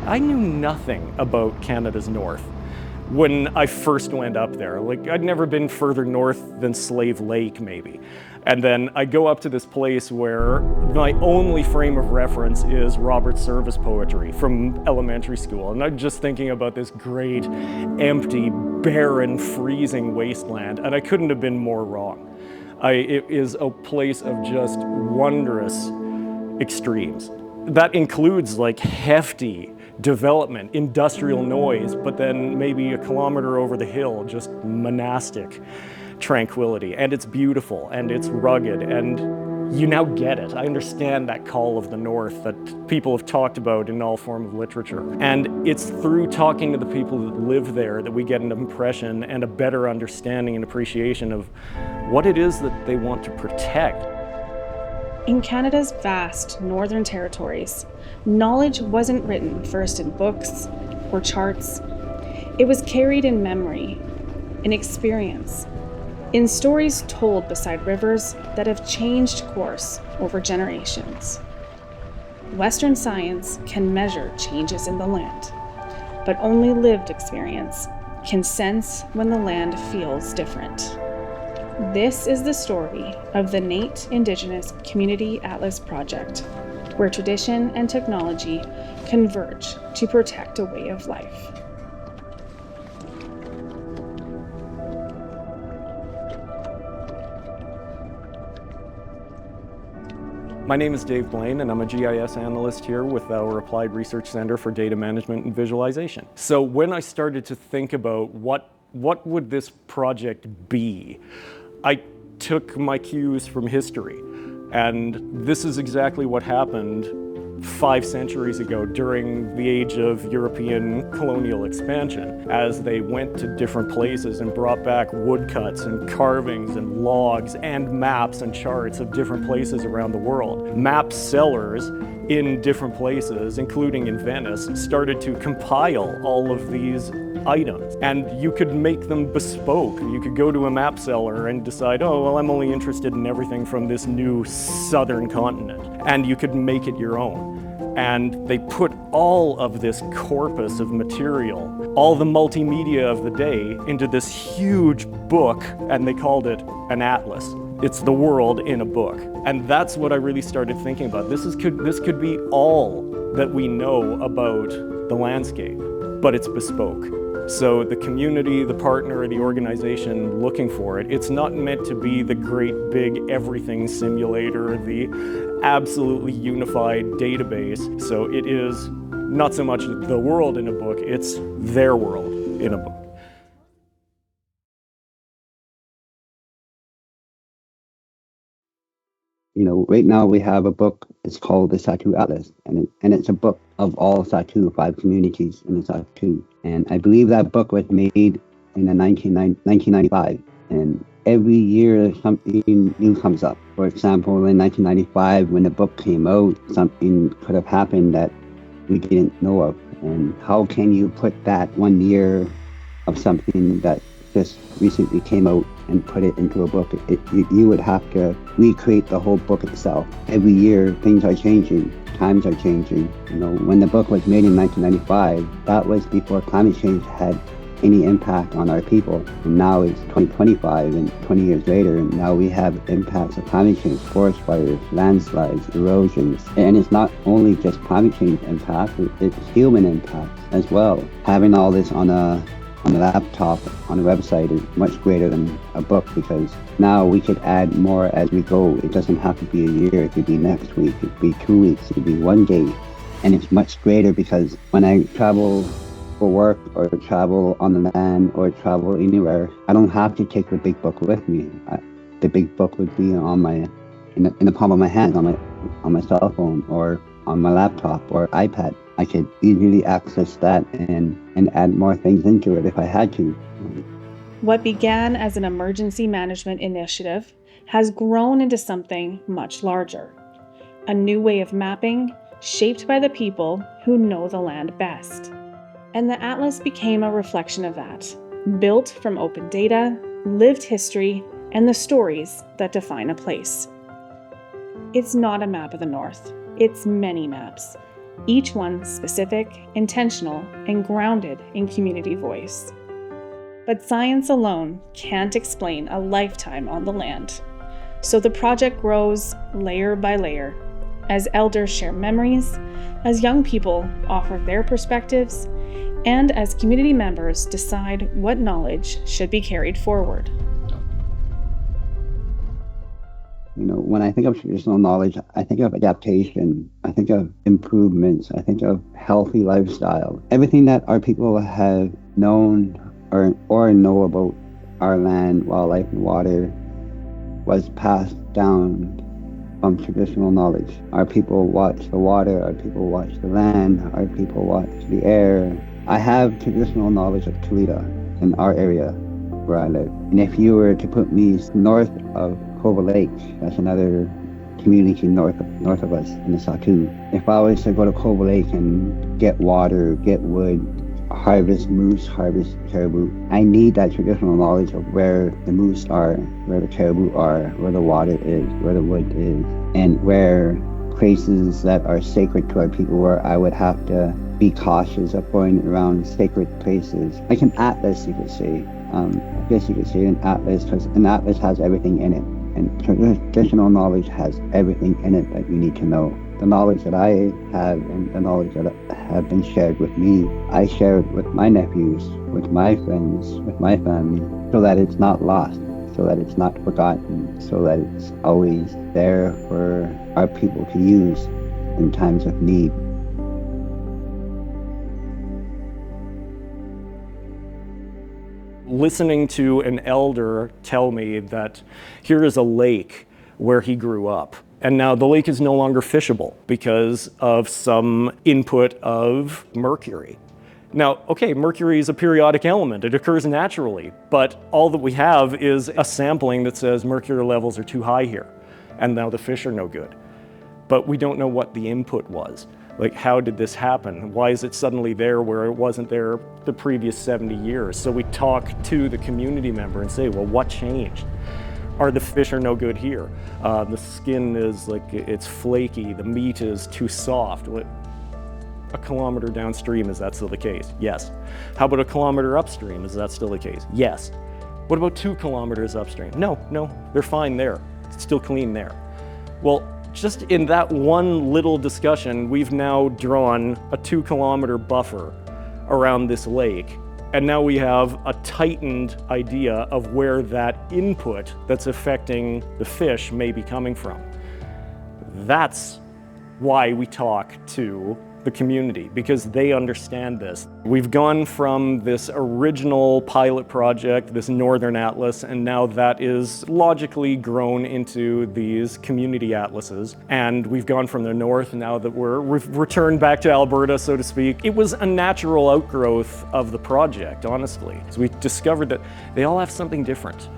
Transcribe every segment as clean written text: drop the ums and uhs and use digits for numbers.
I knew nothing about Canada's north when I first went up there. Like, I'd never been further north than Slave Lake, maybe. And then I go up to this place where my only frame of reference is Robert Service poetry from elementary school. And I'm just thinking about this great, empty, barren, freezing wasteland, and I couldn't have been more wrong. It is a place of just wondrous extremes. That includes like hefty development, industrial noise, but then maybe a kilometer over the hill, just monastic tranquility. And it's beautiful and it's rugged, and you now get it. I understand that call of the North that people have talked about in all form of literature. And it's through talking to the people that live there that we get an impression and a better understanding and appreciation of what it is that they want to protect. In Canada's vast northern territories, knowledge wasn't written first in books or charts. It was carried in memory, in experience, in stories told beside rivers that have changed course over generations. Western science can measure changes in the land, but only lived experience can sense when the land feels different. This is the story of the NAIT Indigenous Community Atlas Project, where tradition and technology converge to protect a way of life. My name is Dave Blaine, and I'm a GIS Analyst here with our Applied Research Center for Data Management and Visualization. So when I started to think about what would this project be, I took my cues from history, and this is exactly what happened 5 centuries ago during the age of European colonial expansion, as they went to different places and brought back woodcuts and carvings and logs and maps and charts of different places around the world. Map sellers in different places, including in Venice, started to compile all of these items, and you could make them bespoke. You could go to a map seller and decide, oh, well, I'm only interested in everything from this new southern continent, and you could make it your own. And they put all of this corpus of material, all the multimedia of the day, into this huge book, and they called it an atlas. It's the world in a book. And that's what I really started thinking about. This could be all that we know about the landscape, but it's bespoke. So the community, the partner, the organization looking for it, it's not meant to be the great big everything simulator, the absolutely unified database. So it is not so much the world in a book, it's their world in a book. You know, right now we have a book, it's called the Sahtu Atlas, and it's a book of all Sahtu, 5 communities in the Sahtu. And I believe that book was made in the 1995, and every year something new comes up. For example, in 1995, when the book came out, something could have happened that we didn't know of. And how can you put that 1 year of something that just recently came out and put it into a book? You would have to recreate the whole book itself. Every year, things are changing, times are changing. You know, when the book was made in 1995, that was before climate change had any impact on our people. And now it's 2025, and 20 years later, and now we have impacts of climate change, forest fires, landslides, erosions. And it's not only just climate change impacts, it's human impacts as well. Having all this on a laptop, on a website, is much greater than a book, because now we could add more as we go. It doesn't have to be a year, it could be next week, it could be 2 weeks, it could be 1 day. And it's much greater because when I travel for work or travel on the land or travel anywhere, I don't have to take the big book with me. The big book would be in the palm of my hand, on my cell phone or on my laptop or iPad. I could easily access that and add more things into it if I had to. What began as an emergency management initiative has grown into something much larger. A new way of mapping, shaped by the people who know the land best. And the Atlas became a reflection of that, built from open data, lived history, and the stories that define a place. It's not a map of the North, it's many maps. each one specific, intentional, and grounded in community voice. But science alone can't explain a lifetime on the land. So the project grows layer by layer, as elders share memories, as young people offer their perspectives, and as community members decide what knowledge should be carried forward. When I think of traditional knowledge, I think of adaptation, I think of improvements, I think of healthy lifestyle. Everything that our people have known or know about our land, wildlife, and water was passed down from traditional knowledge. Our people watch the water, our people watch the land, our people watch the air. I have traditional knowledge of Toledo in our area where I live. And if you were to put me north of Cova Lake, that's another community north of us in the Sahtu. If I was to go to Cova Lake and get water, get wood, harvest moose, harvest caribou, I need that traditional knowledge of where the moose are, where the caribou are, where the water is, where the wood is, and where places that are sacred to our people, where I would have to be cautious of going around sacred places. Like an atlas, you could say. I guess you could say an atlas, because an atlas has everything in it. And traditional knowledge has everything in it that you need to know. The knowledge that I have and the knowledge that have been shared with me, I share it with my nephews, with my friends, with my family, so that it's not lost, so that it's not forgotten, so that it's always there for our people to use in times of need. Listening to an elder tell me that here is a lake where he grew up, and now the lake is no longer fishable because of some input of mercury. Now, okay, mercury is a periodic element. It occurs naturally, but all that we have is a sampling that says mercury levels are too high here, and now the fish are no good. But we don't know what the input was. Like, how did this happen? Why is it suddenly there where it wasn't there the previous 70 years? So we talk to the community member and say, well, what changed? Are the fish are no good here? The skin is it's flaky, the meat is too soft. A kilometer downstream, is that still the case? Yes. How about a kilometer upstream? Is that still the case? Yes. What about 2 kilometers upstream? No, they're fine there. It's still clean there. Well, just in that one little discussion, we've now drawn a 2-kilometer buffer around this lake. And now we have a tightened idea of where that input that's affecting the fish may be coming from. That's why we talk to the community, because they understand this. We've gone from this original pilot project, this Northern Atlas, and now that is logically grown into these community atlases. And we've gone from the north, now that we've returned back to Alberta, so to speak. It was a natural outgrowth of the project, honestly. So we discovered that they all have something different.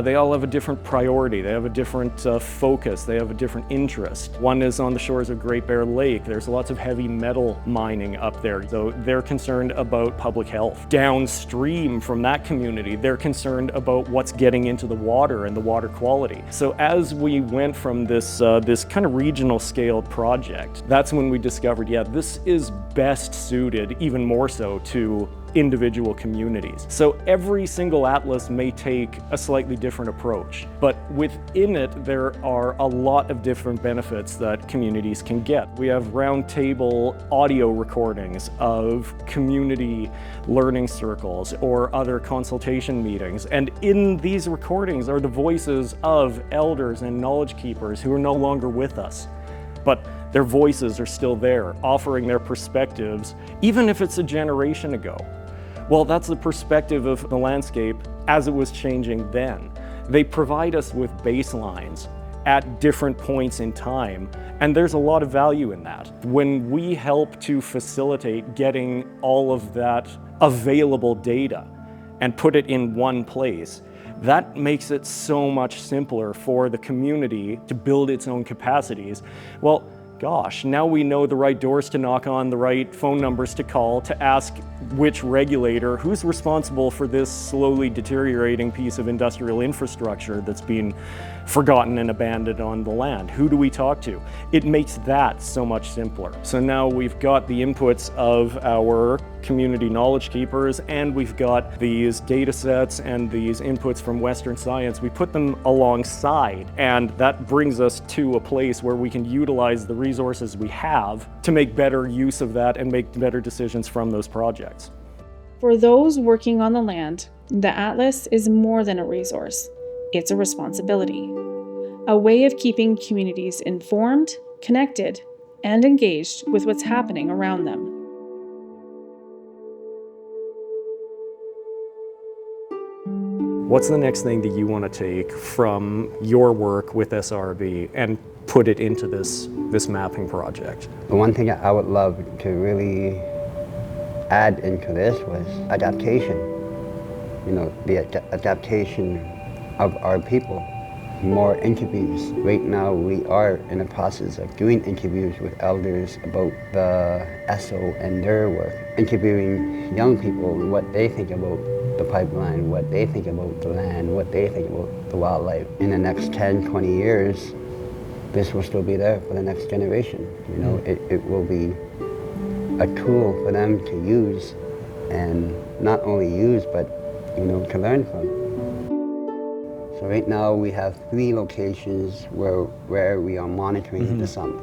They all have a different priority, they have a different focus, they have a different interest. One is on the shores of Great Bear Lake. There's lots of heavy metal mining up there, so they're concerned about public health. Downstream from that community, they're concerned about what's getting into the water and the water quality. So as we went from this kind of regional scaled project, that's when we discovered, yeah, this is best suited, even more so, to individual communities. So every single atlas may take a slightly different approach, but within it there are a lot of different benefits that communities can get. We have roundtable audio recordings of community learning circles or other consultation meetings, and in these recordings are the voices of elders and knowledge keepers who are no longer with us, but their voices are still there, offering their perspectives, even if it's a generation ago. Well, that's the perspective of the landscape as it was changing then. They provide us with baselines at different points in time, and there's a lot of value in that. When we help to facilitate getting all of that available data and put it in one place, that makes it so much simpler for the community to build its own capacities. Well, gosh, now we know the right doors to knock on, the right phone numbers to call to ask which regulator, who's responsible for this slowly deteriorating piece of industrial infrastructure that's been forgotten and abandoned on the land? Who do we talk to? It makes that so much simpler. So now we've got the inputs of our community knowledge keepers, and we've got these data sets and these inputs from Western science. We put them alongside, and that brings us to a place where we can utilize the resources we have to make better use of that and make better decisions from those projects. For those working on the land, the Atlas is more than a resource. It's a responsibility, a way of keeping communities informed, connected, and engaged with what's happening around them. What's the next thing that you want to take from your work with SRRB and put it into this mapping project? The one thing I would love to really add into this was adaptation. You know, the adaptation of our people. More interviews. Right now we are in the process of doing interviews with elders about the ESO and their work. Interviewing young people, what they think about the pipeline, what they think about the land, what they think about the wildlife. In the next 10, 20 years, this will still be there for the next generation. You know, it will be a tool for them to use, and not only use, but, you know, to learn from. So right now we have 3 locations where we are monitoring the summit.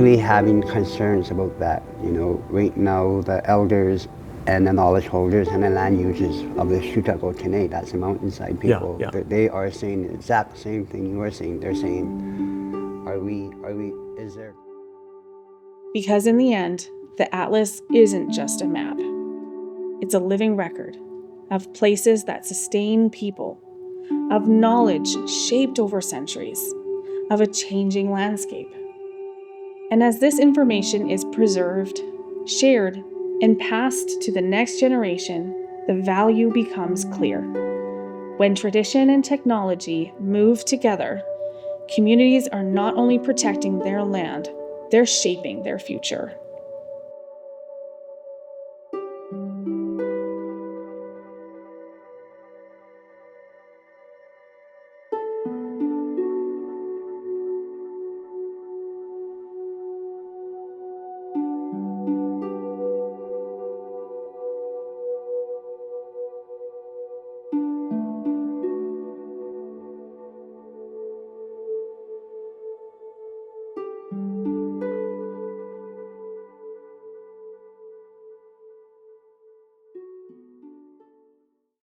Really having concerns about that. You know, right now the elders and the knowledge holders and the land users of the Shutakotene, that's the mountainside people, they are saying the exact same thing you are saying. They're saying, is there? Because in the end, the Atlas isn't just a map. It's a living record of places that sustain people, of knowledge shaped over centuries, of a changing landscape. And as this information is preserved, shared, and passed to the next generation, the value becomes clear. When tradition and technology move together, communities are not only protecting their land, they're shaping their future.